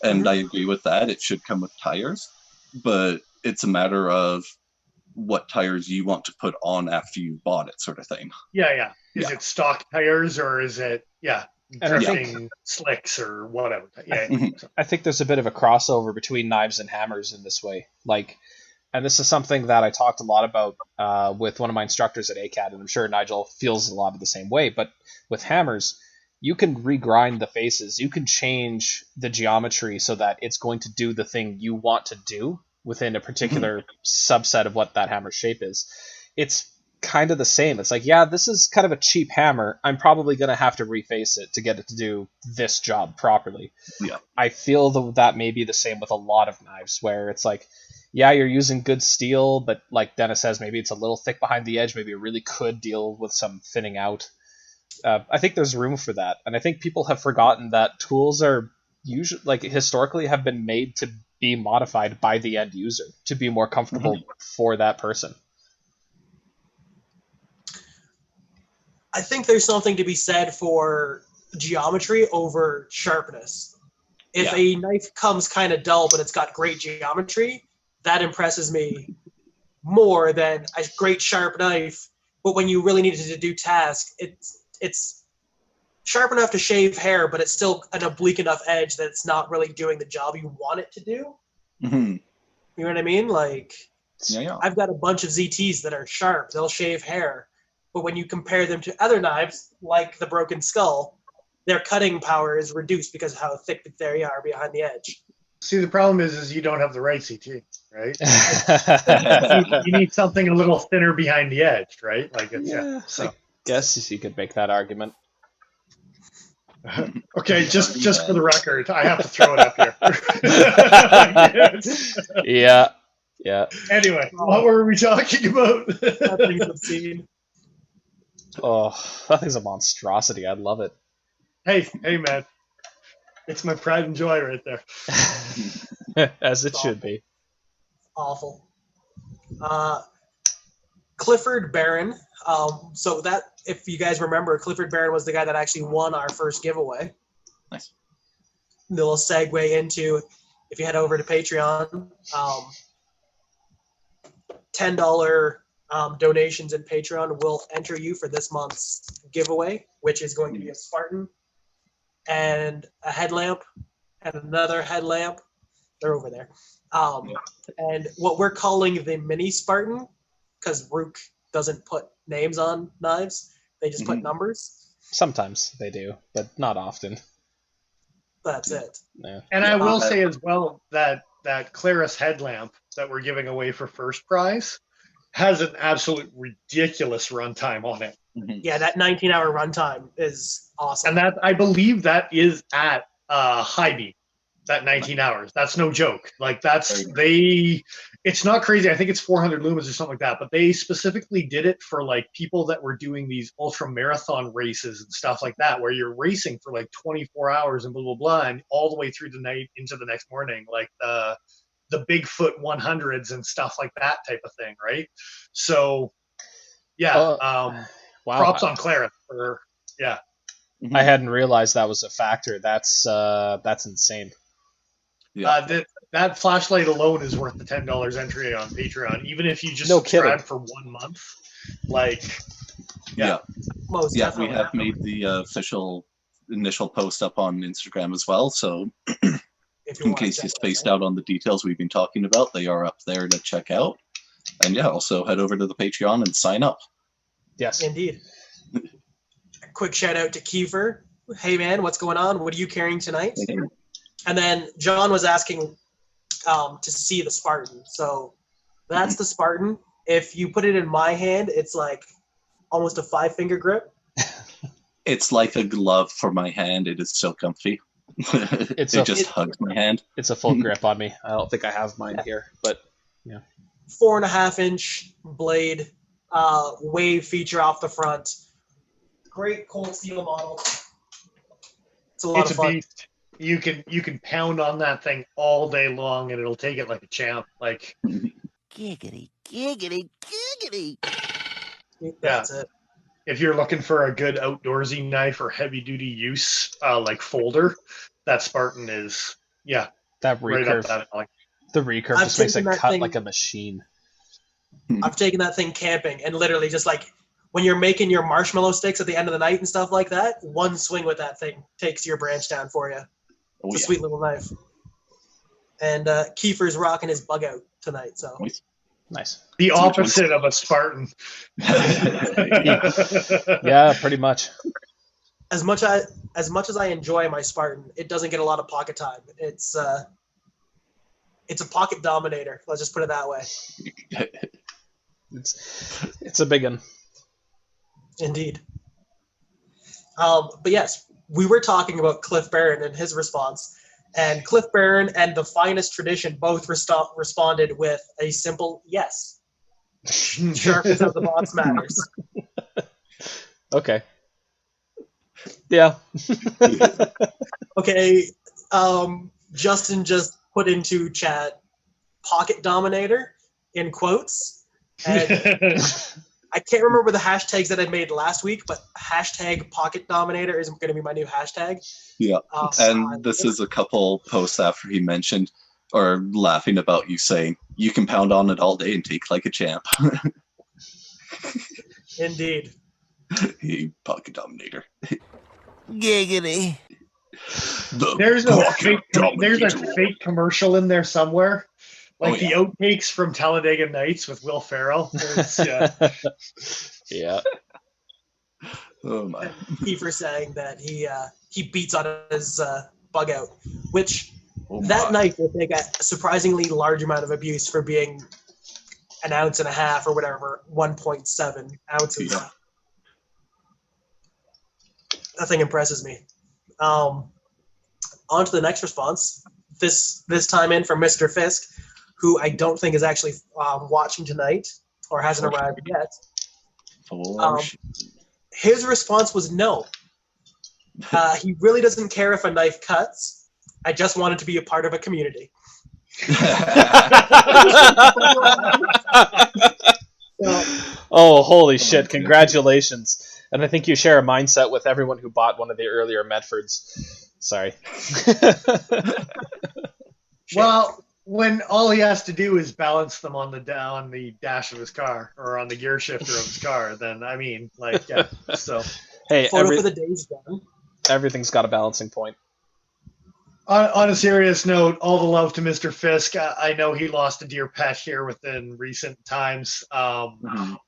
Speaker 3: And I agree with that. It should come with tires, but it's a matter of what tires you want to put on after you bought it, sort of thing.
Speaker 1: Yeah. Is
Speaker 3: Yeah.
Speaker 1: it stock tires or is it
Speaker 2: And I think-
Speaker 1: drifting slicks or whatever? Yeah.
Speaker 2: I think there's a bit of a crossover between knives and hammers in this way. Like, and this is something that I talked a lot about with one of my instructors at ACAD, and I'm sure Nigel feels a lot of the same way. But with hammers, you can regrind the faces. You can change the geometry so that it's going to do the thing you want to do within a particular subset of what that hammer shape is. It's kind of the same. It's like, yeah, this is kind of a cheap hammer. I'm probably going to have to reface it to get it to do this job properly.
Speaker 3: Yeah.
Speaker 2: I feel that may be the same with a lot of knives, where it's like, yeah, you're using good steel, but like Dennis says, maybe it's a little thick behind the edge. Maybe it really could deal with some thinning out. I think there's room for that, and I think people have forgotten that tools are usually, like, historically have been made to be modified by the end user to be more comfortable for that person.
Speaker 4: I think there's something to be said for geometry over sharpness. If a knife comes kind of dull, but it's got great geometry, that impresses me more than a great sharp knife. But when you really need it to do task, it's sharp enough to shave hair, but it's still an oblique enough edge that it's not really doing the job you want it to do.
Speaker 3: Mm-hmm.
Speaker 4: You know what I mean? Like,
Speaker 3: Yeah.
Speaker 4: I've got a bunch of ZTs that are sharp. They'll shave hair. But when you compare them to other knives, like the Broken Skull, their cutting power is reduced because of how thick they are behind the edge.
Speaker 1: See, the problem is you don't have the right CT, right? you need something a little thinner behind the edge, right? Like,
Speaker 2: I guess you could make that argument.
Speaker 1: Okay, just for the record, I have to throw it up here.
Speaker 2: Yeah.
Speaker 1: Anyway, what were we talking about?
Speaker 4: That thing's obscene.
Speaker 2: Oh, that thing's a monstrosity. I love it.
Speaker 1: Hey, man. It's my pride and joy right there.
Speaker 2: As it should be.
Speaker 4: Awful. Clifford Barron. So that, if you guys remember, Clifford Barron was the guy that actually won our first giveaway.
Speaker 3: Nice.
Speaker 4: The little segue into, if you head over to Patreon, $10 donations in Patreon will enter you for this month's giveaway, which is going to be a Spartan and a headlamp and another headlamp. They're over there. And what we're calling the mini Spartan, because Rook doesn't put names on knives, they just put numbers.
Speaker 2: Sometimes they do, but not often.
Speaker 4: That's it.
Speaker 2: Yeah.
Speaker 1: And I will say as well that Claris headlamp that we're giving away for first prize has an absolute ridiculous runtime on it.
Speaker 4: Yeah, that 19-hour runtime is awesome.
Speaker 1: And that, I believe that is at high beam, that 19 hours. That's no joke. Like, it's not crazy. I think it's 400 lumens or something like that, but they specifically did it for like people that were doing these ultra marathon races and stuff like that, where you're racing for like 24 hours and blah, blah, blah, and all the way through the night into the next morning, like the Bigfoot 100s and stuff like that type of thing, right? So, yeah,
Speaker 2: wow.
Speaker 1: Props on Clara for, yeah.
Speaker 2: I hadn't realized that was a factor. That's insane.
Speaker 3: Yeah.
Speaker 1: That flashlight alone is worth the $10 entry on Patreon, even if you just subscribe for 1 month. Like, yeah.
Speaker 4: Most
Speaker 3: we
Speaker 4: definitely.
Speaker 3: have made the official initial post up on Instagram as well. So, in case you spaced out on the details we've been talking about, they are up there to check out. And yeah, also head over to the Patreon and sign up.
Speaker 2: Yes.
Speaker 4: Indeed. A quick shout out to Kiefer. Hey man, what's going on? What are you carrying tonight?
Speaker 3: Hey.
Speaker 4: And then John was asking to see the Spartan. So that's the Spartan. If you put it in my hand, it's like almost a 5-finger grip.
Speaker 3: It's like a glove for my hand. It is so comfy. It just hugs my hand.
Speaker 2: It's a full grip on me. I don't think I have mine here, but yeah.
Speaker 4: 4.5-inch blade, wave feature off the front. Great cold steel model. It's a lot of fun.
Speaker 1: Beast. You can pound on that thing all day long and it'll take it like a champ. Like,
Speaker 5: Giggity, giggity, giggity.
Speaker 4: That's it.
Speaker 1: If you're looking for a good outdoorsy knife or heavy duty use, like folder, that Spartan is, that
Speaker 2: recurve.
Speaker 1: right up that alley.
Speaker 2: The recurve just makes it cut like a machine.
Speaker 4: I've taken that thing camping and literally just like when you're making your marshmallow sticks at the end of the night and stuff like that, one swing with that thing takes your branch down for you. It's a sweet little knife. And Kiefer's rocking his bug out tonight, so
Speaker 2: nice.
Speaker 1: The opposite of a Spartan.
Speaker 2: Yeah, pretty much.
Speaker 4: As much as I enjoy my Spartan, it doesn't get a lot of pocket time. It's a pocket dominator. Let's just put it that way.
Speaker 2: It's a big one.
Speaker 4: Indeed. But yes, we were talking about Cliff Barron and his response, And Cliff Barron and The Finest Tradition both responded with a simple yes. Sharpness of the box matters.
Speaker 2: Okay. Yeah.
Speaker 4: Okay, Justin just put into chat Pocket Dominator in quotes. And I can't remember the hashtags that I made last week, but hashtag Pocket Dominator is going to be my new hashtag.
Speaker 3: Yeah. And this is a couple posts after he mentioned or laughing about you saying, you can pound on it all day and take like a champ.
Speaker 4: Indeed.
Speaker 3: Hey, Pocket Dominator.
Speaker 5: Giggity.
Speaker 1: There's a fake commercial in there somewhere. Like the outtakes from Talladega Nights with Will Ferrell.
Speaker 2: Yeah.
Speaker 3: Oh my.
Speaker 4: Kiefer saying that he beats on his bug out, which
Speaker 3: Oh
Speaker 4: night they got a surprisingly large amount of abuse for being an ounce and a half or whatever, 1.7 ounces.
Speaker 3: Yeah.
Speaker 4: Nothing impresses me. On to the next response. This time in from Mr. Fisk, who I don't think is actually watching tonight or hasn't arrived yet. His response was no. He really doesn't care if a knife cuts. I just wanted to be a part of a community.
Speaker 2: Oh, holy shit. Congratulations. And I think you share a mindset with everyone who bought one of the earlier Medfords. Sorry.
Speaker 1: Well, when all he has to do is balance them on the dash of his car or on the gear shifter of his car, then I mean, like, yeah. So,
Speaker 2: hey,
Speaker 4: photo for the days done.
Speaker 2: Everything's got a balancing point.
Speaker 1: On a serious note, all the love to Mr. Fisk. I know he lost a dear pet here within recent times.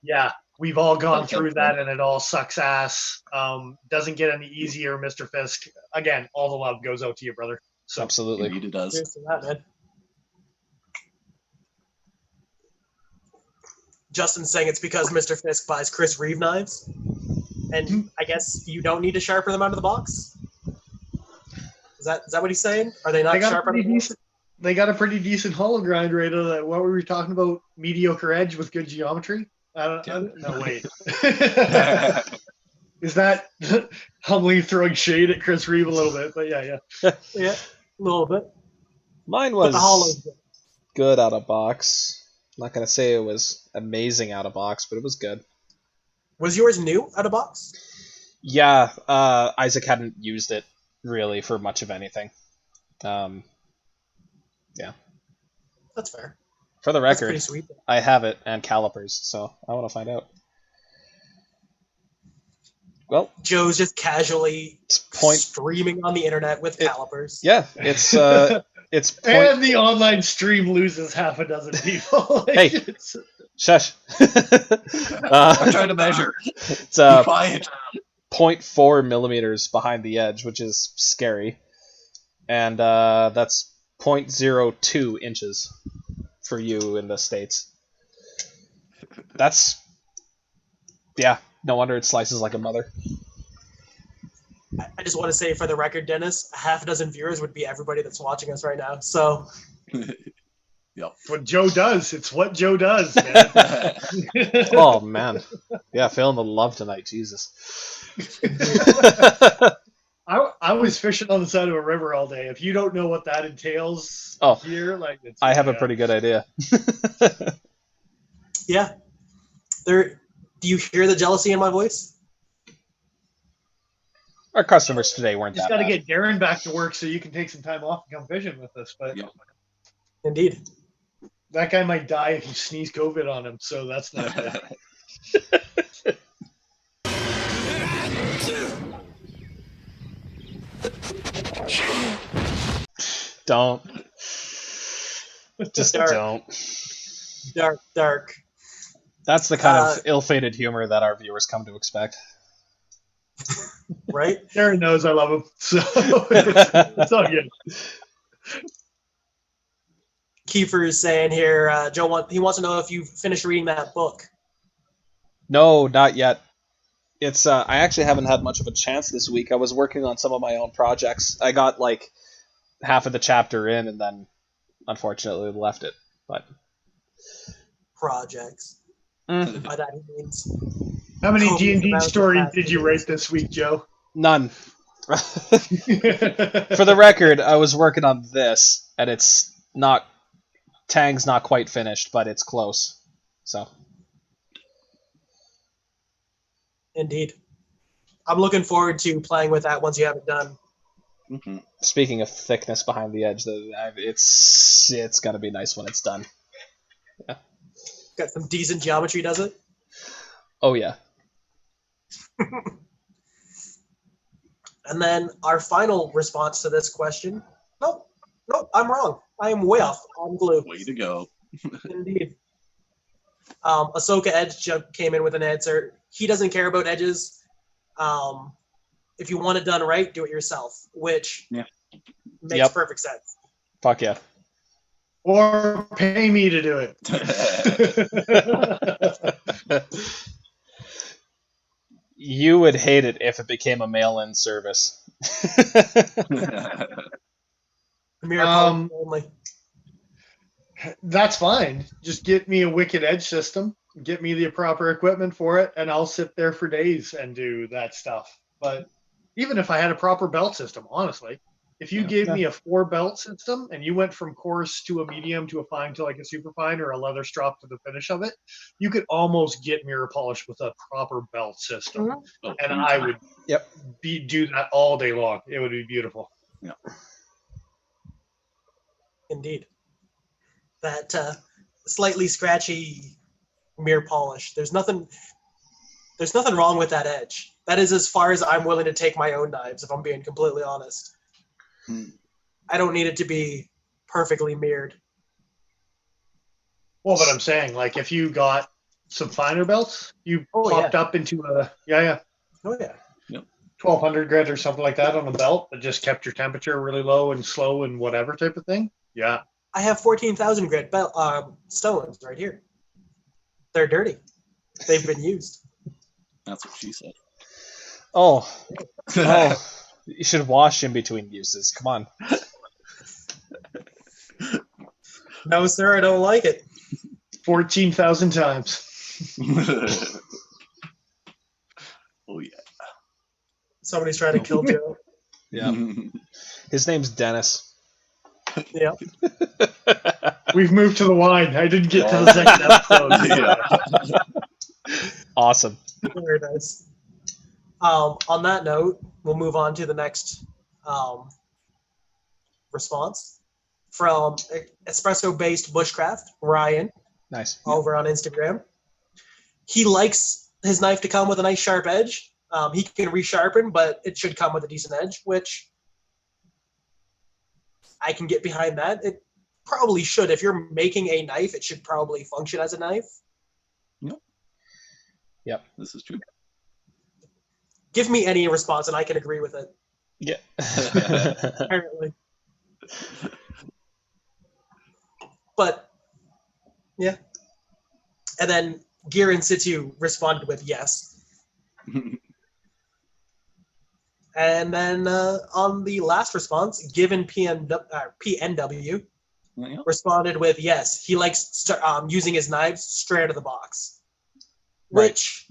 Speaker 1: Yeah, we've all gone through that, and it all sucks ass. Doesn't get any easier, Mr. Fisk. Again, all the love goes out to you, brother. So,
Speaker 2: absolutely.
Speaker 3: Indeed it does.
Speaker 4: Cheers to that, man. Justin's saying it's because Mr. Fisk buys Chris Reeve knives. And I guess you don't need to sharpen them out of the box? Is that what he's saying? Are they not sharp out of the box?
Speaker 1: They got a pretty decent hollow grind rate of that. What were we talking about? Mediocre edge with good geometry? No, wait. Is that humbly throwing shade at Chris Reeve a little bit? But yeah.
Speaker 4: Yeah, a little bit.
Speaker 2: Mine was
Speaker 4: the hollow's
Speaker 2: good out of box. I'm not going to say it was amazing out of box, but it was good.
Speaker 4: Was yours new out of box?
Speaker 2: Yeah, Isaac hadn't used it really for much of anything. Yeah.
Speaker 4: That's fair.
Speaker 2: For the
Speaker 4: That's
Speaker 2: record,
Speaker 4: pretty sweet.
Speaker 2: I have it and calipers, so I want to find out. Well,
Speaker 4: Joe's just casually streaming on the internet with calipers.
Speaker 2: Yeah, it's
Speaker 1: and the online stream loses half a dozen people.
Speaker 2: Hey, shush.
Speaker 3: I'm trying to measure.
Speaker 2: It's
Speaker 3: Be quiet.
Speaker 2: 0.4 millimeters behind the edge, which is scary, and that's 0.02 inches for you in the States. That's no wonder it slices like a mother.
Speaker 4: I just want to say for the record, Dennis, half a dozen viewers would be everybody that's watching us right now. So,
Speaker 3: yep.
Speaker 1: What Joe does. It's what Joe does, man.
Speaker 2: Oh, man. Yeah, feeling the love tonight. Jesus.
Speaker 1: I was fishing on the side of a river all day. If you don't know what that entails here, like
Speaker 2: I have a pretty good idea.
Speaker 4: Yeah. Do you hear the jealousy in my voice?
Speaker 2: Our customers today weren't
Speaker 1: just
Speaker 2: that bad.
Speaker 1: Just got to get Darren back to work so you can take some time off and come fishing with us. But
Speaker 4: Indeed.
Speaker 1: That guy might die if you sneeze COVID on him, so that's not good.
Speaker 2: Don't. Just don't.
Speaker 4: Dark.
Speaker 2: That's the kind of ill-fated humor that our viewers come to expect.
Speaker 4: Right?
Speaker 1: Darren knows I love him, so it's all good.
Speaker 4: Kiefer is saying here, Joe, he wants to know if you've finished reading that book.
Speaker 2: No, not yet. It's I actually haven't had much of a chance this week. I was working on some of my own projects. I got half of the chapter in, and then unfortunately left it. But
Speaker 4: Projects.
Speaker 2: mm,
Speaker 4: By that he means
Speaker 1: How many
Speaker 4: Copious
Speaker 1: D&D
Speaker 4: amounts of
Speaker 1: stories did you
Speaker 4: passages.
Speaker 1: write this week, Joe?
Speaker 2: none. For the record, I was working on this, and it's not. Tang's not quite finished, but it's close. So
Speaker 4: Indeed. I'm looking forward to playing with that once you have it done.
Speaker 3: Mhm.
Speaker 2: speaking of thickness behind the edge, it's gonna be nice when it's done.
Speaker 4: Got some decent geometry, does it?
Speaker 2: Oh yeah.
Speaker 4: And then our final response to this question. Nope, I'm wrong. I am way off on glue.
Speaker 3: Way to go.
Speaker 4: Indeed. Ahsoka Edge came in with an answer. He doesn't care about edges. If you want it done right, do it yourself, which
Speaker 3: Yeah.
Speaker 4: makes
Speaker 2: Yep.
Speaker 4: perfect sense.
Speaker 2: Fuck yeah.
Speaker 1: Or pay me to do it.
Speaker 2: You would hate it if it became a mail-in service.
Speaker 4: Mirror
Speaker 1: Um,
Speaker 4: only.
Speaker 1: That's fine. Just get me a Wicked Edge system, get me the proper equipment for it, and I'll sit there for days and do that stuff. But even if I had a proper belt system, honestly, if you
Speaker 3: Yeah.
Speaker 1: gave me a 4-belt system and you went from coarse to a medium to a fine to like a super fine or a leather strop to the finish of it, you could almost get mirror polish with a proper belt system.
Speaker 3: Oh,
Speaker 1: And
Speaker 3: easy.
Speaker 1: I would
Speaker 2: Yep.
Speaker 1: do that all day long. It would be beautiful.
Speaker 4: Indeed. That slightly scratchy mirror polish. There's nothing wrong with that edge. That is as far as I'm willing to take my own knives, if I'm being completely honest.
Speaker 3: Hmm.
Speaker 4: I don't need it to be perfectly mirrored.
Speaker 1: Well, but I'm saying, like, if you got some finer belts, you
Speaker 4: Oh,
Speaker 1: popped up into a
Speaker 4: Oh yeah.
Speaker 1: 1200 grit or something like that on a belt that just kept your temperature really low and slow and whatever type of thing. Yeah.
Speaker 4: I have 14,000 grit stones right here. They're dirty. They've been used.
Speaker 3: That's what she said.
Speaker 2: Oh, you should wash in between uses. Come on.
Speaker 4: No, sir, I don't like it.
Speaker 1: 14,000 times.
Speaker 3: Oh yeah.
Speaker 4: Somebody's trying to kill Joe.
Speaker 2: Yeah. His name's Dennis.
Speaker 4: Yeah.
Speaker 1: We've moved to the wine. I didn't get to the second episode.
Speaker 3: Yeah.
Speaker 2: Awesome.
Speaker 4: Very nice. On that note, we'll move on to the next response from espresso-based bushcraft, Ryan,
Speaker 2: Nice.
Speaker 4: over on Instagram. He likes his knife to come with a nice sharp edge. He can resharpen, but it should come with a decent edge, which I can get behind that. It probably should. If you're making a knife, it should probably function as a knife.
Speaker 2: Yep.
Speaker 3: This is true.
Speaker 4: Give me any response, and I can agree with it,
Speaker 2: Yeah.
Speaker 4: apparently. But, yeah. And then Gear in Situ responded with yes. And then on the last response, Given PNW
Speaker 3: Yeah.
Speaker 4: responded with yes. He likes using his knives straight out of the box.
Speaker 2: Right.
Speaker 4: Which,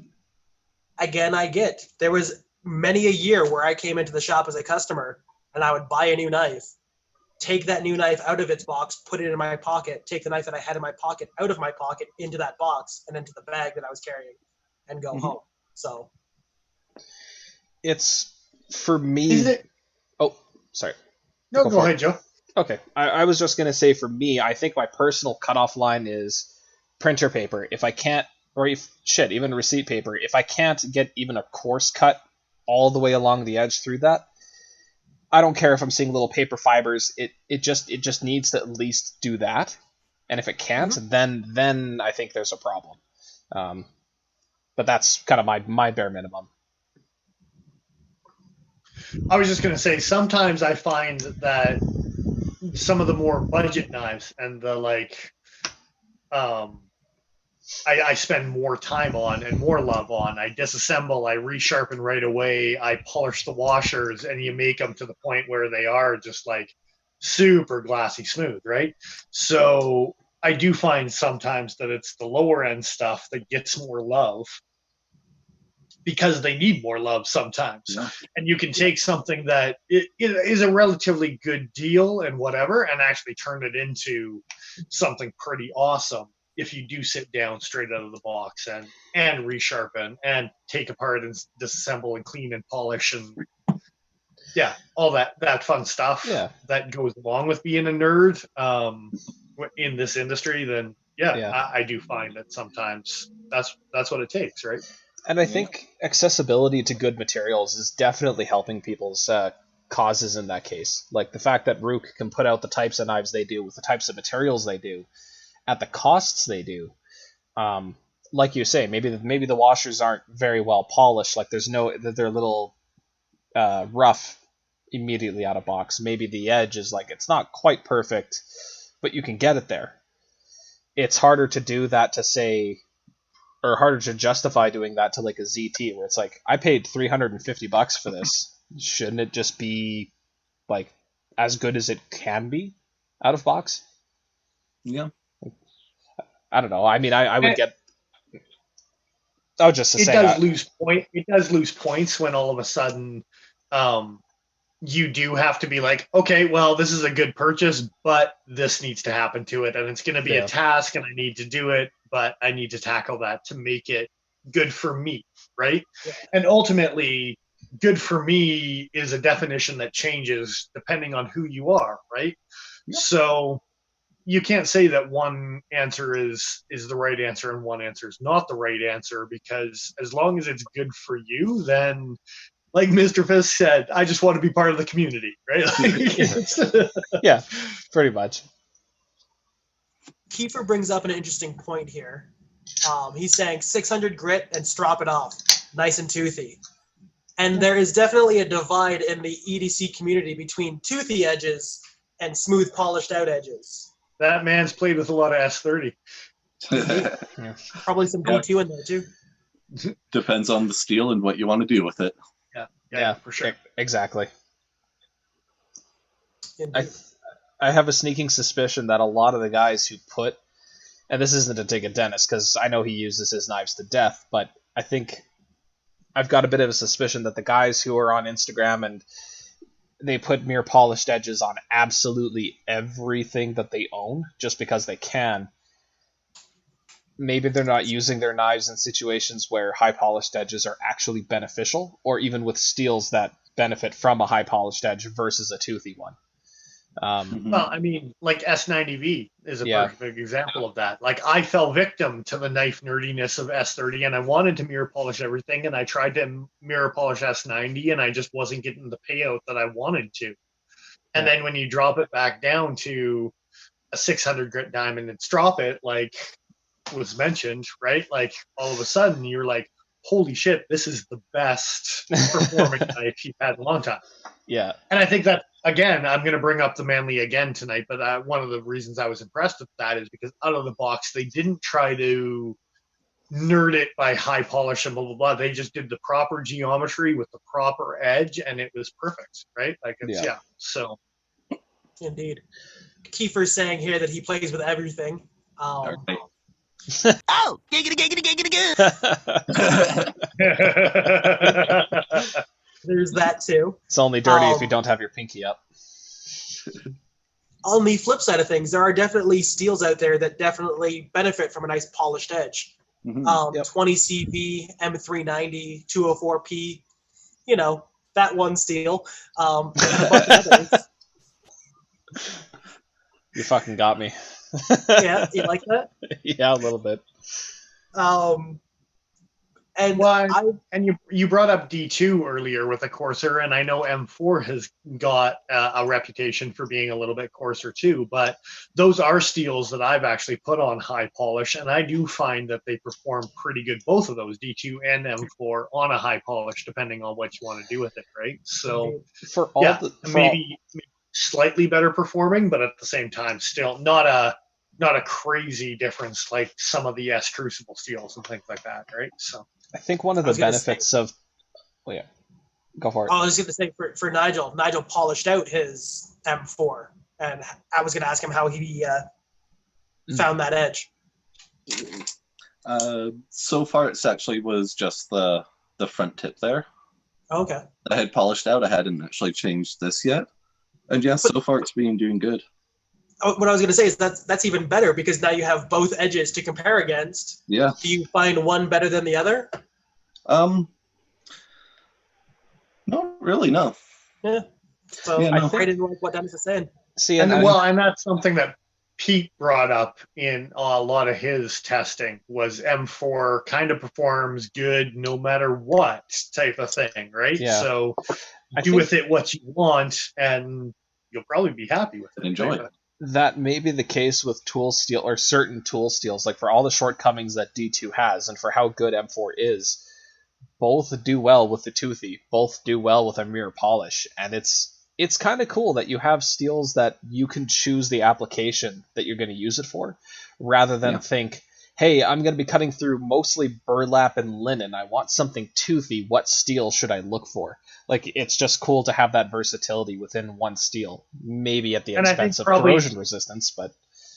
Speaker 4: again, I get. There was many a year where I came into the shop as a customer and I would buy a new knife, take that new knife out of its box, put it in my pocket, take the knife that I had in my pocket out of my pocket into that box and into the bag that I was carrying and go home. So
Speaker 2: It's for me.
Speaker 1: Is it?
Speaker 2: Oh, sorry.
Speaker 1: No,
Speaker 2: Go
Speaker 1: go
Speaker 2: for it.
Speaker 1: ahead, Joe.
Speaker 2: Okay. I was just going to say for me, I think my personal cutoff line is printer paper. If I can't, or even receipt paper, if I can't get even a coarse cut all the way along the edge through that, I don't care if I'm seeing little paper fibers. It just needs to at least do that. And if it can't, then I think there's a problem. But that's kind of my bare minimum.
Speaker 1: I was just going to say, sometimes I find that some of the more budget knives and the I spend more time on and more love on. I disassemble, I resharpen right away, I polish the washers, and you make them to the point where they are just like super glassy smooth, right? So I do find sometimes that it's the lower end stuff that gets more love because they need more love sometimes.
Speaker 3: Yeah.
Speaker 1: And you can take something that it is a relatively good deal and whatever, and actually turn it into something pretty awesome if you do sit down straight out of the box and resharpen and take apart and disassemble and clean and polish and all that fun stuff that goes along with being a nerd in this industry. Then I do find that sometimes that's what it takes, right?
Speaker 2: And I think accessibility to good materials is definitely helping people's causes in that case. Like the fact that Rook can put out the types of knives they do with the types of materials they do at the costs they do. Like you say, maybe the washers aren't very well polished. Like they're a little rough immediately out of box. Maybe the edge is like it's not quite perfect, but you can get it there. It's harder to do that to say, or harder to justify doing that to like a ZT, where it's like I paid $350 for this. Shouldn't it just be like as good as it can be out of box?
Speaker 3: Yeah.
Speaker 1: I
Speaker 2: don't know. I mean, I would get. Oh, just to
Speaker 1: it
Speaker 2: say
Speaker 1: does lose point. It does lose points when all of a sudden, you do have to be like, okay, well, this is a good purchase, but this needs to happen to it, and it's going to be a task, and I need to do it, but I need to tackle that to make it good for me, right? Yeah. And ultimately, good for me is a definition that changes depending on who you are, right? Yeah. So you can't say that one answer is the right answer and one answer is not the right answer, because as long as it's good for you, then like Mr. Fisk said, I just want to be part of the community, right?
Speaker 2: Yeah, pretty much.
Speaker 4: Kiefer brings up an interesting point here. He's saying 600 grit and strop it off, nice and toothy. And there is definitely a divide in the EDC community between toothy edges and smooth, polished out edges.
Speaker 1: That man's played with a lot of S30.
Speaker 4: Probably some D2 in there too.
Speaker 3: Depends on the steel and what you want to do with it.
Speaker 1: Yeah, for sure.
Speaker 2: Exactly. I have a sneaking suspicion that a lot of the guys who put, and this isn't to take a Dennis, because I know he uses his knives to death, but I think I've got a bit of a suspicion that the guys who are on Instagram and they put mirror polished edges on absolutely everything that they own just because they can. Maybe they're not using their knives in situations where high polished edges are actually beneficial, or even with steels that benefit from a high polished edge versus a toothy one.
Speaker 1: Well, I mean, like S90V is a perfect example of that. Like, I fell victim to the knife nerdiness of S30, and I wanted to mirror polish everything, and I tried to mirror polish S90, and I just wasn't getting the payout that I wanted to. And then when you drop it back down to a 600 grit diamond and strop it, like was mentioned, right? Like, all of a sudden, you're like, holy shit, this is the best performing knife you've had in a long time.
Speaker 2: Yeah.
Speaker 1: And I think that, again, I'm going to bring up the Manly again tonight, but one of the reasons I was impressed with that is because out of the box, they didn't try to nerd it by high polish and blah, blah, blah. They just did the proper geometry with the proper edge, and it was perfect, right? Like, it's, so.
Speaker 4: Indeed. Kiefer's saying here that he plays with everything.
Speaker 5: Oh, giggity, giggity, giggity,
Speaker 4: giggity. There's that too.
Speaker 2: It's only dirty if you don't have your pinky up.
Speaker 4: On the flip side of things, there are definitely steels out there that definitely benefit from a nice polished edge. 20CV, M390, 204P, you know, that one steel. And a bunch of others.
Speaker 2: You fucking got me.
Speaker 4: Yeah, you like that?
Speaker 2: Yeah, a little bit.
Speaker 1: And you brought up D2 earlier with a coarser, and I know M4 has got a reputation for being a little bit coarser too, but those are steels that I've actually put on high polish, and I do find that they perform pretty good, both of those, D2 and M4, on a high polish, depending on what you want to do with it, right? So, maybe slightly better performing, but at the same time, still not a crazy difference like some of the S Crucible steels and things like that, right? So
Speaker 2: I think one of the benefits of... Oh, yeah. Go for it.
Speaker 4: I was going to say, for Nigel polished out his M4 and I was going to ask him how he found that edge.
Speaker 3: So far, it's actually was just the front tip there.
Speaker 4: Okay.
Speaker 3: I had polished out. I hadn't actually changed this yet. And yeah, so far it's been doing good.
Speaker 4: What I was going to say is that's even better because now you have both edges to compare against.
Speaker 3: Yeah.
Speaker 4: Do you find one better than the other?
Speaker 3: Not really, no.
Speaker 4: Yeah. So
Speaker 3: Yeah, no.
Speaker 4: I didn't like what Dennis is saying.
Speaker 2: See,
Speaker 1: And that's something that Pete brought up in a lot of his testing was M4 kind of performs good no matter what type of thing, right?
Speaker 2: Yeah.
Speaker 1: So
Speaker 2: I
Speaker 1: do
Speaker 2: think
Speaker 1: with it what you want, and you'll probably be happy with it.
Speaker 3: Enjoy it.
Speaker 2: that may be the case with tool steel or certain tool steels, like for all the shortcomings that D2 has and for how good M4 is. Both do well with the toothy, both do well with a mirror polish, and it's kind of cool that you have steels that you can choose the application that you're going to use it for, rather than think, hey, I'm going to be cutting through mostly burlap and linen. I want something toothy. What steel should I look for? Like, it's just cool to have that versatility within one steel, maybe at the expense of corrosion resistance, but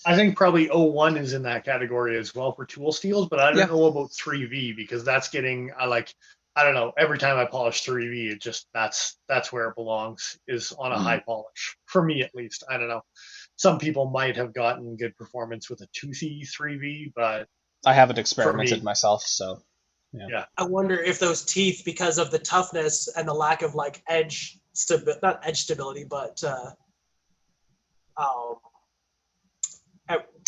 Speaker 1: I think probably 01 is in that category as well for tool steels, but I don't know about 3V because that's getting I don't know. Every time I polish 3V, it just that's where it belongs, is on a high polish for me at least. I don't know. Some people might have gotten good performance with a toothy 3V, but
Speaker 2: I haven't experimented myself, so
Speaker 4: yeah. I wonder if those teeth, because of the toughness and the lack of like not edge stability, but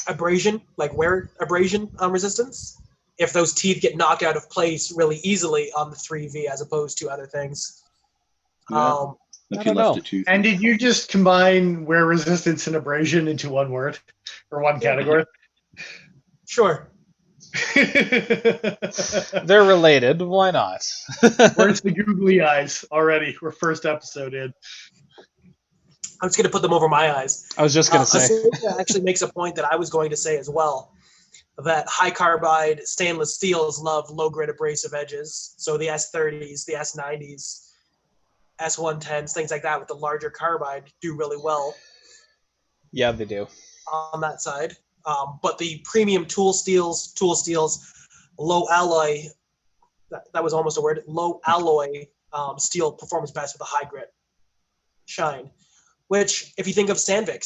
Speaker 4: abrasion, like wear abrasion resistance, if those teeth get knocked out of place really easily on the 3V as opposed to other things.
Speaker 3: Yeah. If you left it too.
Speaker 1: And did you just combine wear resistance and abrasion into one word or one category?
Speaker 4: Sure.
Speaker 2: They're related. Why not?
Speaker 1: Where's the googly eyes already? We're first episode in.
Speaker 4: I'm just going to put them over my eyes.
Speaker 2: I was just going to say.
Speaker 4: That actually makes a point that I was going to say as well, that high carbide stainless steels love low grit abrasive edges. So the S30s, the S90s, S110s, things like that with the larger carbide do really well.
Speaker 2: Yeah, they do.
Speaker 4: On that side. But the premium tool steels, low alloy, that was almost a word, low alloy steel performs best with a high grit shine. Which, if you think of Sandvik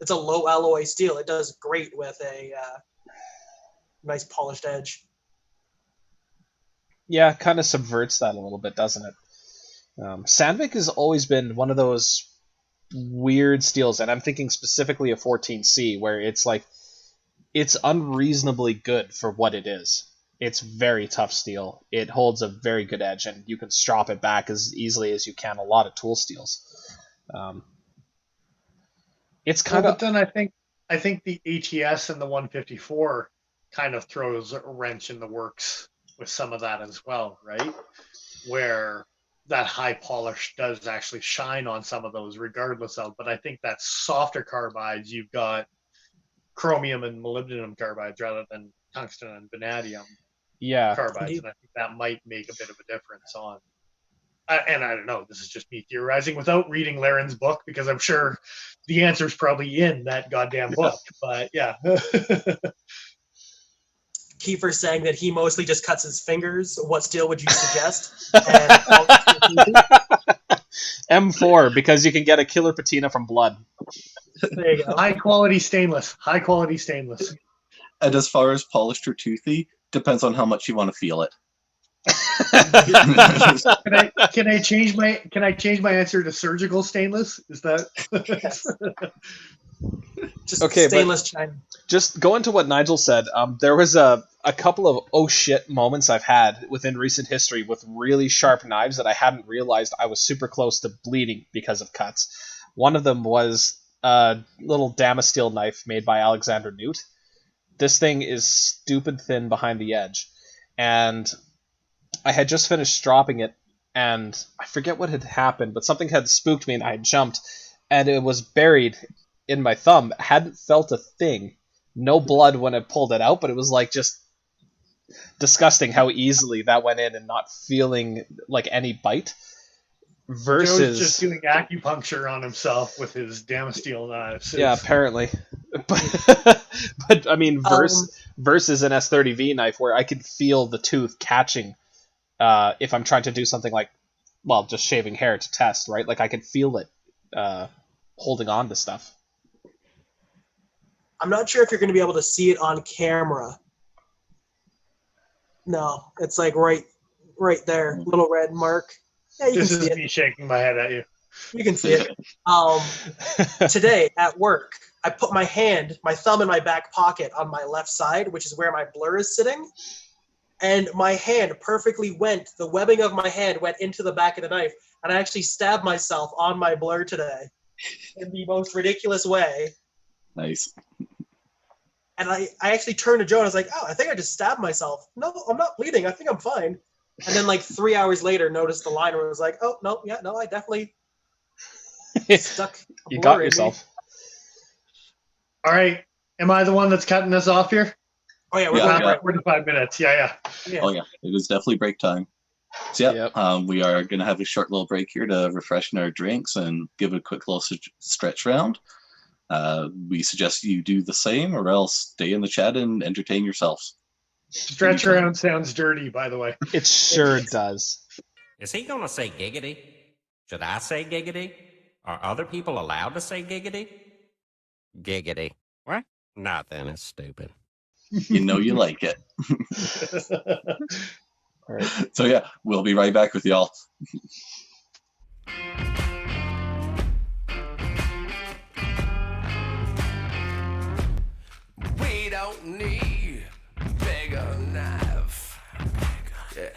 Speaker 4: it's a low alloy steel. It does great with a nice polished edge.
Speaker 2: Yeah, kind of subverts that a little bit, doesn't it? Sandvik has always been one of those weird steels, and I'm thinking specifically of 14C, where it's like, it's unreasonably good for what it is. It's very tough steel. It holds a very good edge, and you can strop it back as easily as you can a lot of tool steels. It's kind of.
Speaker 1: But then I think the ATS and the 154 kind of throws a wrench in the works with some of that as well, right? Where that high polish does actually shine on some of those regardless of, but I think that softer carbides, you've got chromium and molybdenum carbides rather than tungsten and vanadium carbides, and I think that might make a bit of a difference on. And I don't know, this is just me theorizing without reading Laren's book, because I'm sure the answer's probably in that goddamn book, but yeah.
Speaker 4: Kiefer's saying that he mostly just cuts his fingers. What steel would you suggest?
Speaker 2: M4, because you can get a killer patina from blood.
Speaker 4: There you go.
Speaker 1: High quality stainless.
Speaker 3: And as far as polished or toothy, depends on how much you want to feel it.
Speaker 1: Can I change my answer to surgical stainless? Is that
Speaker 4: yes. Just okay, stainless china.
Speaker 2: Just going to what Nigel said, there was a couple of oh shit moments I've had within recent history with really sharp knives that I hadn't realized I was super close to bleeding because of cuts. One of them was a little Damasteel knife made by Alexander Newt. This thing is stupid thin behind the edge, and I had just finished stropping it, and I forget what had happened, but something had spooked me and I had jumped, and it was buried in my thumb. I hadn't felt a thing. No blood when I pulled it out, but it was like just disgusting how easily that went in and not feeling like any bite. versus
Speaker 1: Joe's just doing acupuncture on himself with his Damasteel knives.
Speaker 2: yeah,
Speaker 1: It's-
Speaker 2: apparently. But I mean, versus an S30V knife where I could feel the tooth catching if I'm trying to do something like, well, just shaving hair to test, right? Like I could feel it holding on to stuff.
Speaker 4: I'm not sure if you're going to be able to see it on camera. No, it's like right there, little red mark. Yeah, you
Speaker 1: This
Speaker 4: can
Speaker 1: is
Speaker 4: see it.
Speaker 1: me shaking my head at you.
Speaker 4: You can see it. Today at work, I put my thumb in my back pocket on my left side, which is where my blur is sitting, and my hand the webbing of my hand went into the back of the knife, and I actually stabbed myself on my blur today in the most ridiculous way.
Speaker 3: Nice.
Speaker 4: And I actually turned to Joe and I was like, oh, I think I just stabbed myself. No, I'm not bleeding. I think I'm fine. And then like 3 hours later, noticed the line where it was like, oh, no, yeah, no, I definitely stuck a
Speaker 2: You
Speaker 4: blur
Speaker 2: got
Speaker 4: in me.
Speaker 2: yourself.
Speaker 1: All right. Am I the one that's cutting us off here?
Speaker 4: Oh, yeah, we're
Speaker 3: Yeah,
Speaker 4: going
Speaker 3: yeah.
Speaker 4: right.
Speaker 1: 45 minutes. Yeah.
Speaker 4: Yeah.
Speaker 3: Oh yeah, it is definitely break time. So
Speaker 2: Yep.
Speaker 3: we are going to have a short little break here to refreshen our drinks and give a quick little stretch round. We suggest you do the same, or else stay in the chat and entertain yourselves.
Speaker 1: Stretch around sounds dirty, by the way.
Speaker 2: It sure does.
Speaker 7: Is he going to say giggity? Should I say giggity? Are other people allowed to say giggity? Giggity. What? Nothing. It's stupid.
Speaker 3: You know you like it.
Speaker 2: All right.
Speaker 3: So yeah, we'll be right back with y'all.
Speaker 5: We don't need bigger knife. Yeah.